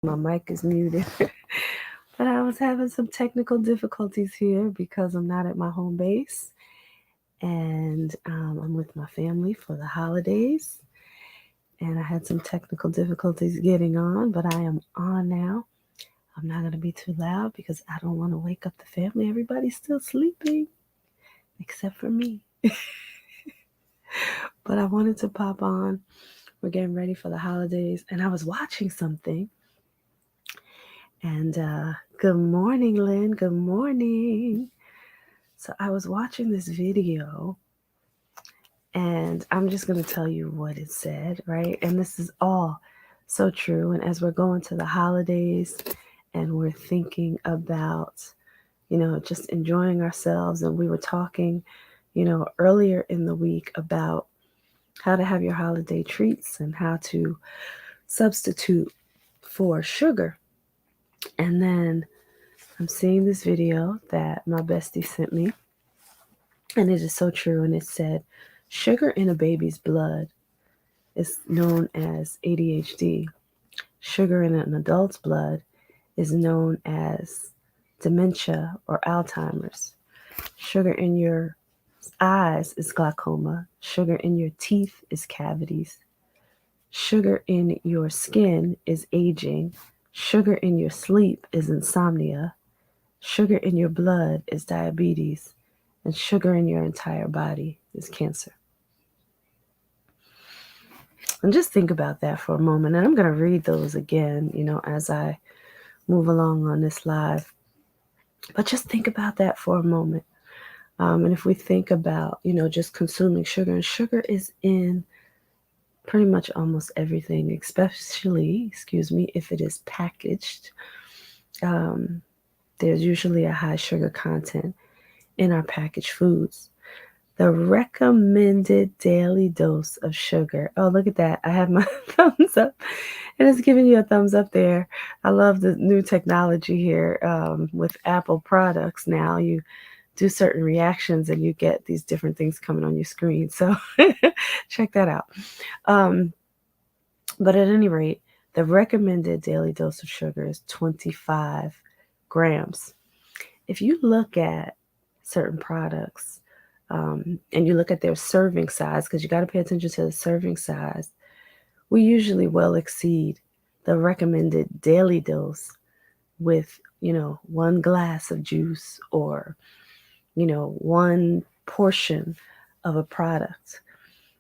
My mic is muted. But I was having some technical difficulties here because I'm not at my home base and I'm with my family for the holidays. And I had some technical difficulties getting on, but I am on now. I'm not going to be too loud because I don't want to wake up the family. Everybody's still sleeping except for me. But I wanted to pop on. We're getting ready for the holidays, and I was watching something. And good morning, Lynn. Good morning. So I was watching this video, and I'm just going to tell you what it said, right? And this is all so true. And as we're going to the holidays and we're thinking about, just enjoying ourselves, and we were talking, earlier in the week about how to have your holiday treats and how to substitute for sugar. And then I'm seeing this video that my bestie sent me, and it is so true. And it said, sugar in a baby's blood is known as ADHD. Sugar in an adult's blood is known as dementia or Alzheimer's. Sugar in your eyes is glaucoma. Sugar in your teeth is cavities. Sugar in your skin is aging. Sugar in your sleep is insomnia. Sugar in your blood is diabetes. And sugar in your entire body is cancer. And just think about that for a moment. And I'm going to read those again, as I move along on this live. But just think about that for a moment. And if we think about, just consuming sugar, and sugar is in pretty much almost everything, especially, if it is packaged. There's usually a high sugar content in our packaged foods. The recommended daily dose of sugar. Oh, look at that. I have my thumbs up. And it's giving you a thumbs up there. I love the new technology here with Apple products. Now you do certain reactions and you get these different things coming on your screen. So check that out. But at any rate, the recommended daily dose of sugar is 25 grams. If you look at certain products and you look at their serving size, because you got to pay attention to the serving size, we usually well exceed the recommended daily dose with, one glass of juice or, one portion of a product.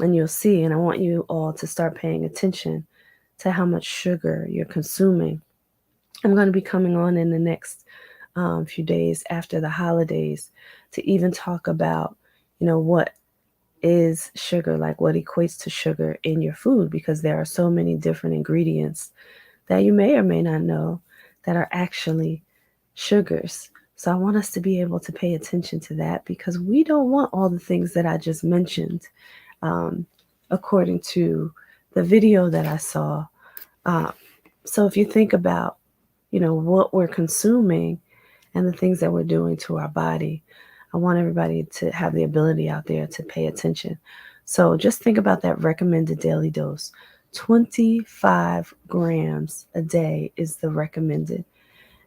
And you'll see, and I want you all to start paying attention to how much sugar you're consuming. I'm going to be coming on in the next few days after the holidays to even talk about, what is sugar, like what equates to sugar in your food, because there are so many different ingredients that you may or may not know that are actually sugars. So I want us to be able to pay attention to that, because we don't want all the things that I just mentioned, according to the video that I saw. So if you think about, what we're consuming and the things that we're doing to our body, I want everybody to have the ability out there to pay attention. So just think about that recommended daily dose. 25 grams a day is the recommended.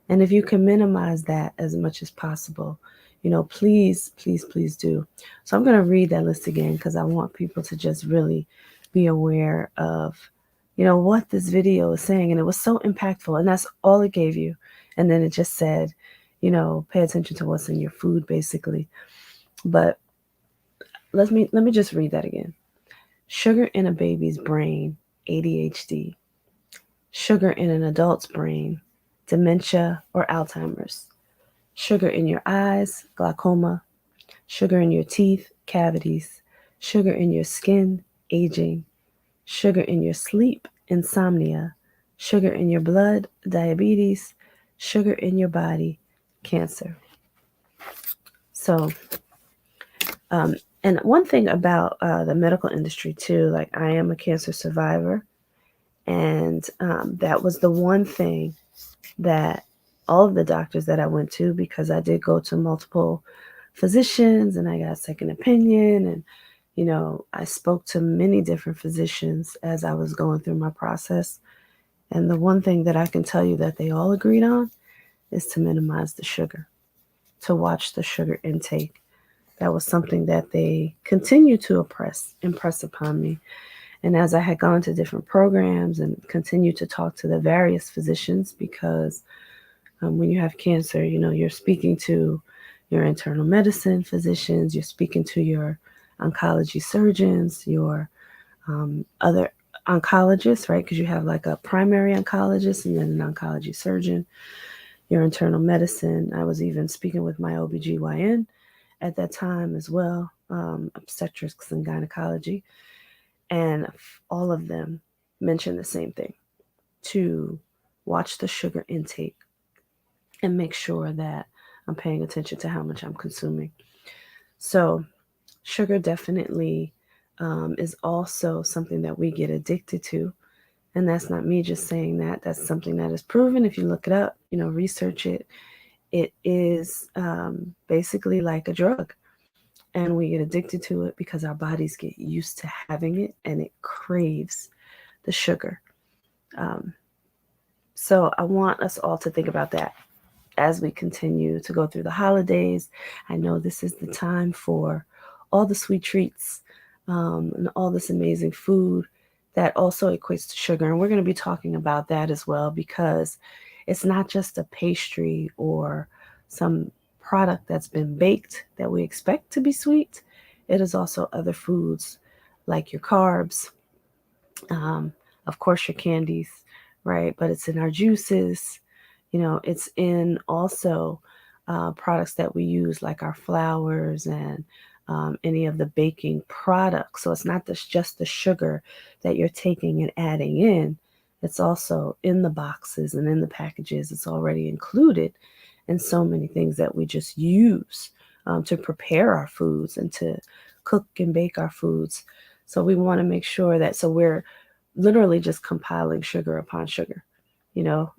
And if you can minimize that as much as possible, please, please, please do. So I'm going to read that list again because I want people to just really be aware of, what this video is saying. And it was so impactful. And that's all it gave you. And then it just said, pay attention to what's in your food, basically. But let me just read that again. Sugar in a baby's brain, ADHD. Sugar in an adult's brain, dementia or Alzheimer's. Sugar in your eyes, glaucoma. Sugar in your teeth, cavities. Sugar in your skin, aging. Sugar in your sleep, insomnia. Sugar in your blood, diabetes. Sugar in your body, cancer. So, and one thing about the medical industry too, like I am a cancer survivor, and that was the one thing that all of the doctors that I went to, because I did go to multiple physicians and I got a second opinion, and I spoke to many different physicians as I was going through my process. And the one thing that I can tell you that they all agreed on is to minimize the sugar, to watch the sugar intake. That was something that they continued to impress upon me. And as I had gone to different programs and continued to talk to the various physicians, because when you have cancer, you're speaking to your internal medicine physicians, you're speaking to your oncology surgeons, your other oncologists, right? Because you have like a primary oncologist and then an oncology surgeon, your internal medicine. I was even speaking with my OBGYN at that time as well, obstetrics and gynecology. And all of them mentioned the same thing, to watch the sugar intake and make sure that I'm paying attention to how much I'm consuming. So, sugar definitely is also something that we get addicted to. And that's not me just saying that. That's something that is proven. If you look it up, research it. It is basically like a drug. And we get addicted to it because our bodies get used to having it and it craves the sugar. Um, so I want us all to think about that as we continue to go through the holidays. I know this is the time for all the sweet treats and all this amazing food that also equates to sugar. And we're going to be talking about that as well, because it's not just a pastry or some product that's been baked that we expect to be sweet. It is also other foods like your carbs, um, of course, your candies, right? But it's in our juices, it's in also products that we use, like our flours and any of the baking products. So it's not just the sugar that you're taking and adding in, it's also in the boxes and in the packages. It's already included in so many things that we just use to prepare our foods and to cook and bake our foods. So we want to make sure that, so we're literally just compiling sugar upon sugar.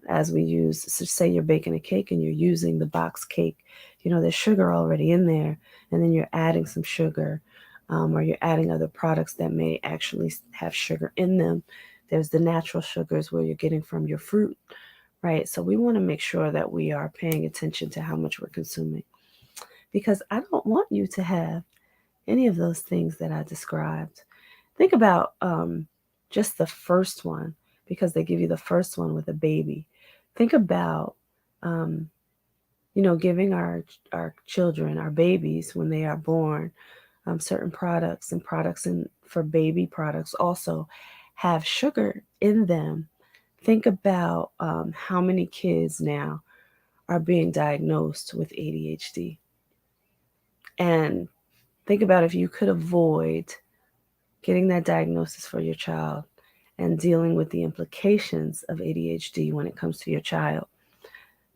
As we use, so say you're baking a cake and you're using the box cake, there's sugar already in there, and then you're adding some sugar, or you're adding other products that may actually have sugar in them. There's the natural sugars where you're getting from your fruit, right? So we want to make sure that we are paying attention to how much we're consuming, because I don't want you to have any of those things that I described. Think about just the first one, because they give you the first one with a baby. Think about, um, giving our children, our babies, when they are born, certain products, and products for baby products also have sugar in them. Think about how many kids now are being diagnosed with ADHD. And think about if you could avoid getting that diagnosis for your child and dealing with the implications of ADHD when it comes to your child.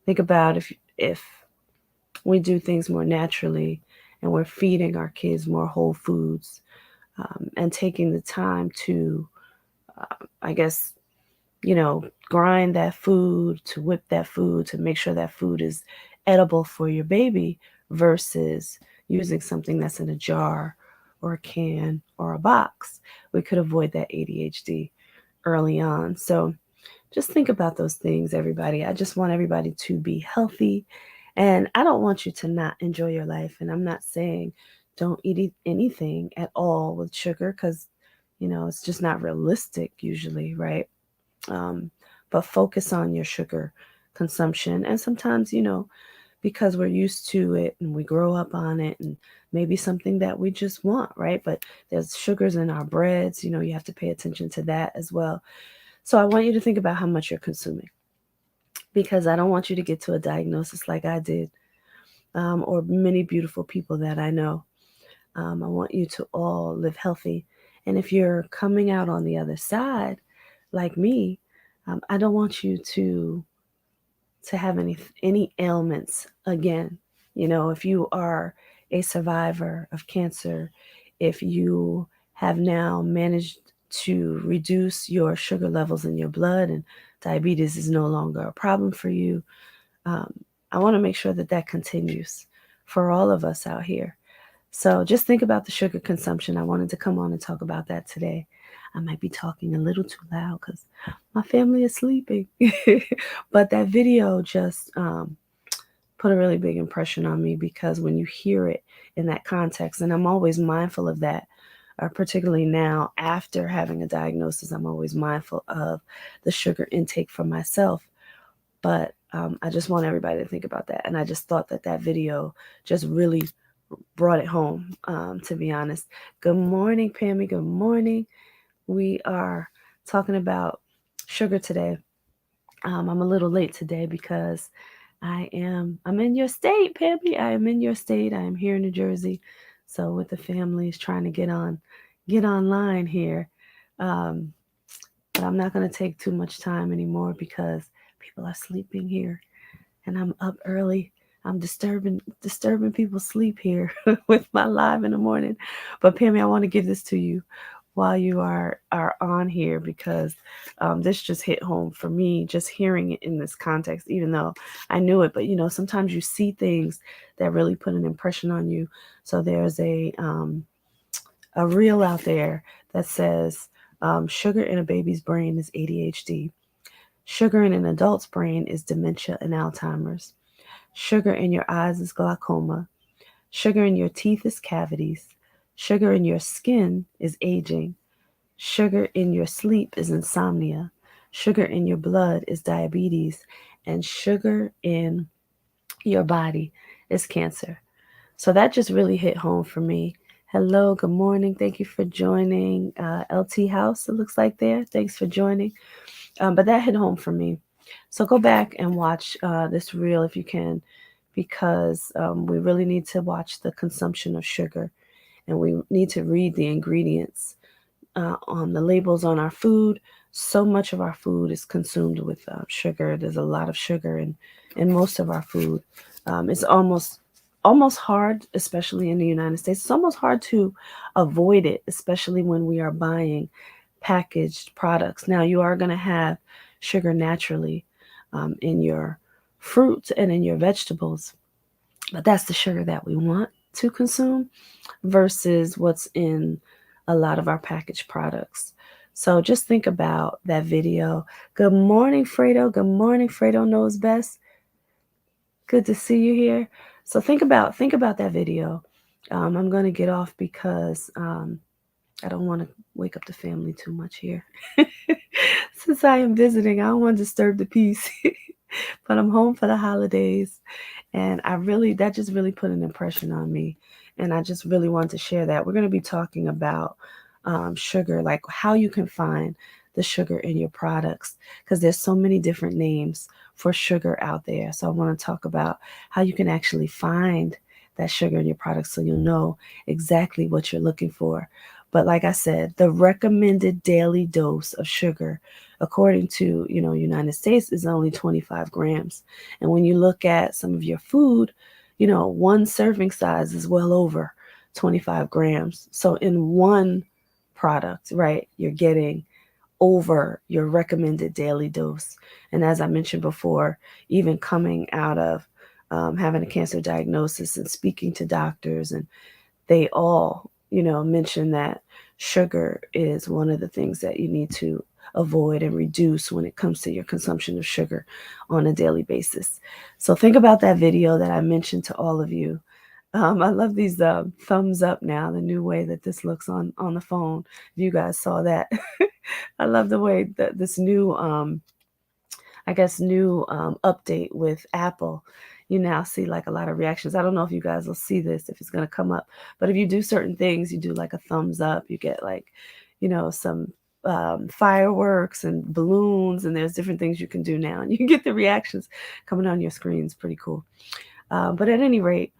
Think about if we do things more naturally and we're feeding our kids more whole foods, and taking the time to, I guess, grind that food, to whip that food, to make sure that food is edible for your baby, versus using something that's in a jar or a can or a box. We could avoid that ADHD early on. So just think about those things, everybody. I just want everybody to be healthy. And I don't want you to not enjoy your life. And I'm not saying don't eat anything at all with sugar, because, it's just not realistic usually, right? Um, but focus on your sugar consumption. And sometimes, because we're used to it and we grow up on it, and maybe something that we just want, right? But there's sugars in our breads, you have to pay attention to that as well. So I want you to think about how much you're consuming, because I don't want you to get to a diagnosis like I did, or many beautiful people that I know. I want you to all live healthy. And if you're coming out on the other side, like me, I don't want you to have any ailments again. If you are a survivor of cancer, if you have now managed to reduce your sugar levels in your blood and diabetes is no longer a problem for you, um, I want to make sure that that continues for all of us out here. So just think about the sugar consumption. I wanted to come on and talk about that today. I might be talking a little too loud because my family is sleeping. But that video just put a really big impression on me because when you hear it in that context, and I'm always mindful of that, particularly now after having a diagnosis, I'm always mindful of the sugar intake for myself. But I just want everybody to think about that. And I just thought that that video just really brought it home, to be honest. Good morning, Pammy. Good morning. We are talking about sugar today. I'm a little late today because I'm in your state, Pammy. I am in your state. I am here in New Jersey. So with the families trying to get online here. Um, but I'm not going to take too much time anymore because people are sleeping here and I'm up early. I'm disturbing people's sleep here with my live in the morning. But Pammy, I want to give this to you while you are on here because this just hit home for me, just hearing it in this context, even though I knew it. But sometimes you see things that really put an impression on you. So there's a reel out there that says sugar in a baby's brain is ADHD. Sugar in an adult's brain is dementia and Alzheimer's. Sugar in your eyes is glaucoma. Sugar in your teeth is cavities. Sugar in your skin is aging. Sugar in your sleep is insomnia. Sugar in your blood is diabetes. And sugar in your body is cancer. So that just really hit home for me. Hello, good morning. Thank you for joining LT House, it looks like there. Thanks for joining. But that hit home for me. So go back and watch this reel if you can, because we really need to watch the consumption of sugar and we need to read the ingredients on the labels on our food. So much of our food is consumed with sugar. There's a lot of sugar in most of our food. It's almost hard, especially in the United States. It's almost hard to avoid it, especially when we are buying packaged products. Now, you are going to have sugar naturally in your fruits and in your vegetables, but that's the sugar that we want to consume versus what's in a lot of our packaged products. So just think about that video. Good morning, Fredo. Good morning, Fredo knows best. Good to see you here. So think about that video. I'm going to get off because I don't want to wake up the family too much here. Since I am visiting, I don't want to disturb the peace. But I'm home for the holidays, and that just really put an impression on me. And I just really want to share that. We're going to be talking about sugar, like how you can find the sugar in your products, because there's so many different names for sugar out there. So I want to talk about how you can actually find that sugar in your products so you'll know exactly what you're looking for. But like I said, the recommended daily dose of sugar, according to United States, is only 25 grams. And when you look at some of your food, one serving size is well over 25 grams. So in one product, right, you're getting over your recommended daily dose. And as I mentioned before, even coming out of having a cancer diagnosis and speaking to doctors, and they all, mention that sugar is one of the things that you need to avoid and reduce when it comes to your consumption of sugar on a daily basis. So think about that video that I mentioned to all of you. I love these thumbs up now, the new way that this looks on the phone. If you guys saw that. I love the way that this new, update with Apple, you now see like a lot of reactions. I don't know if you guys will see this, if it's going to come up, but if you do certain things, you do like a thumbs up, you get like, some fireworks and balloons, and there's different things you can do now, and you can get the reactions coming on your screens. Pretty cool. But at any rate,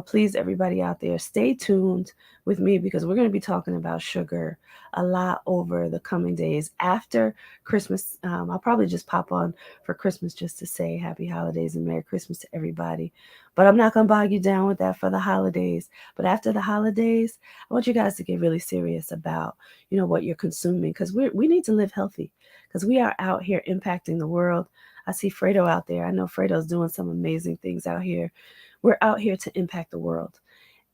please, everybody out there, stay tuned with me because we're going to be talking about sugar a lot over the coming days after Christmas. I'll probably just pop on for Christmas just to say happy holidays and Merry Christmas to everybody. But I'm not going to bog you down with that for the holidays. But after the holidays, I want you guys to get really serious about, what you're consuming, because we need to live healthy, because we are out here impacting the world. I see Fredo out there. I know Fredo's doing some amazing things out here. We're out here to impact the world.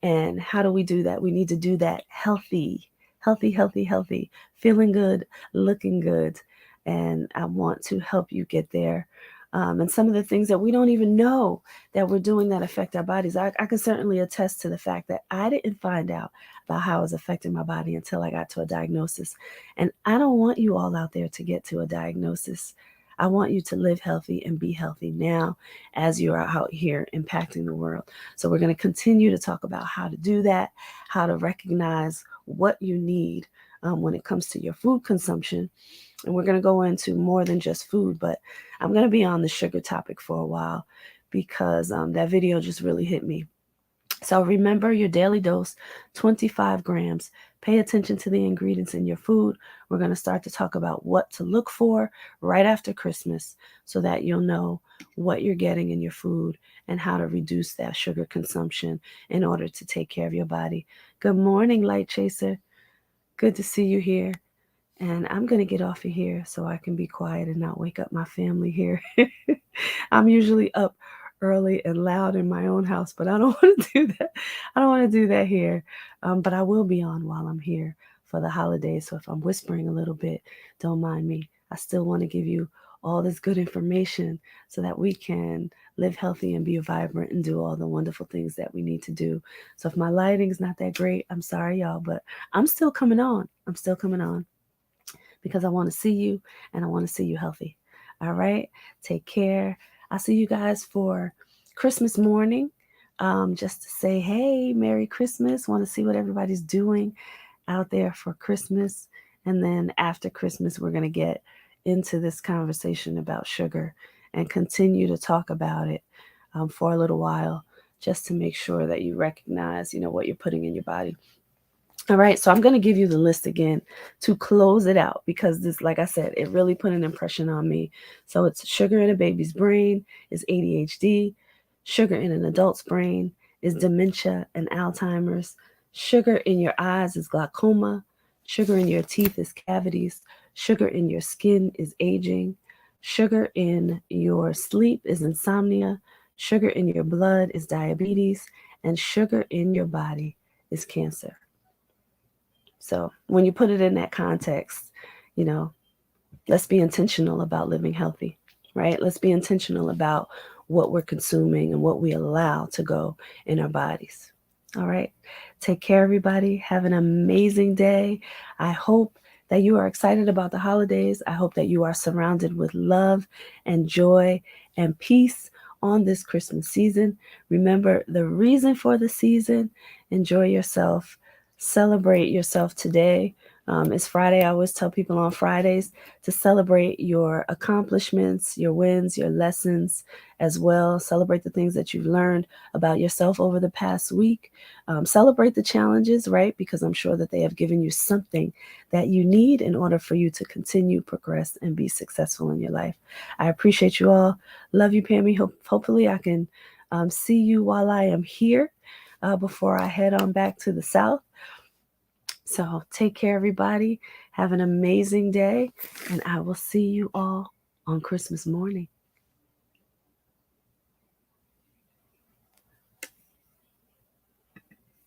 And how do we do that? We need to do that healthy, healthy, healthy, healthy, feeling good, looking good. And I want to help you get there. And some of the things that we don't even know that we're doing that affect our bodies. I can certainly attest to the fact that I didn't find out about how it was affecting my body until I got to a diagnosis. And I don't want you all out there to get to a diagnosis. I want you to live healthy and be healthy now as you are out here impacting the world. So we're going to continue to talk about how to do that, how to recognize what you need when it comes to your food consumption. And we're going to go into more than just food, but I'm going to be on the sugar topic for a while because that video just really hit me. So remember your daily dose, 25 grams. Pay attention to the ingredients in your food. We're going to start to talk about what to look for right after Christmas so that you'll know what you're getting in your food and how to reduce that sugar consumption in order to take care of your body. Good morning, Light Chaser. Good to see you here. And I'm going to get off of here so I can be quiet and not wake up my family here. I'm usually up early and loud in my own house, but I don't want to do that. I don't want to do that here. But I will be on while I'm here for the holidays. So if I'm whispering a little bit, don't mind me. I still want to give you all this good information so that we can live healthy and be vibrant and do all the wonderful things that we need to do. So if my lighting's not that great, I'm sorry, y'all, but I'm still coming on. I'm still coming on because I want to see you and I want to see you healthy. All right. Take care. I'll see you guys for Christmas morning. Just to say, hey, Merry Christmas. Want to see what everybody's doing out there for Christmas. And then after Christmas, we're going to get into this conversation about sugar and continue to talk about it for a little while, just to make sure that you recognize, what you're putting in your body. All right, so I'm going to give you the list again to close it out because this, like I said, it really put an impression on me. So it's sugar in a baby's brain is ADHD, sugar in an adult's brain is dementia and Alzheimer's, sugar in your eyes is glaucoma, sugar in your teeth is cavities, sugar in your skin is aging, sugar in your sleep is insomnia, sugar in your blood is diabetes, and sugar in your body is cancer. So when you put it in that context, you know, let's be intentional about living healthy, right? Let's be intentional about what we're consuming and what we allow to go in our bodies. All right. Take care, everybody. Have an amazing day. I hope that you are excited about the holidays. I hope that you are surrounded with love and joy and peace on this Christmas season. Remember the reason for the season. Enjoy yourself. Celebrate yourself today. It's Friday. I always tell people on Fridays to celebrate your accomplishments, your wins, your lessons as well. Celebrate the things that you've learned about yourself over the past week. Celebrate the challenges, right? Because I'm sure that they have given you something that you need in order for you to continue, progress, and be successful in your life. I appreciate you all. Love you, Pammy. Hopefully I can see you while I am here before I head on back to the South. So take care, everybody. Have an amazing day, and I will see you all on Christmas morning.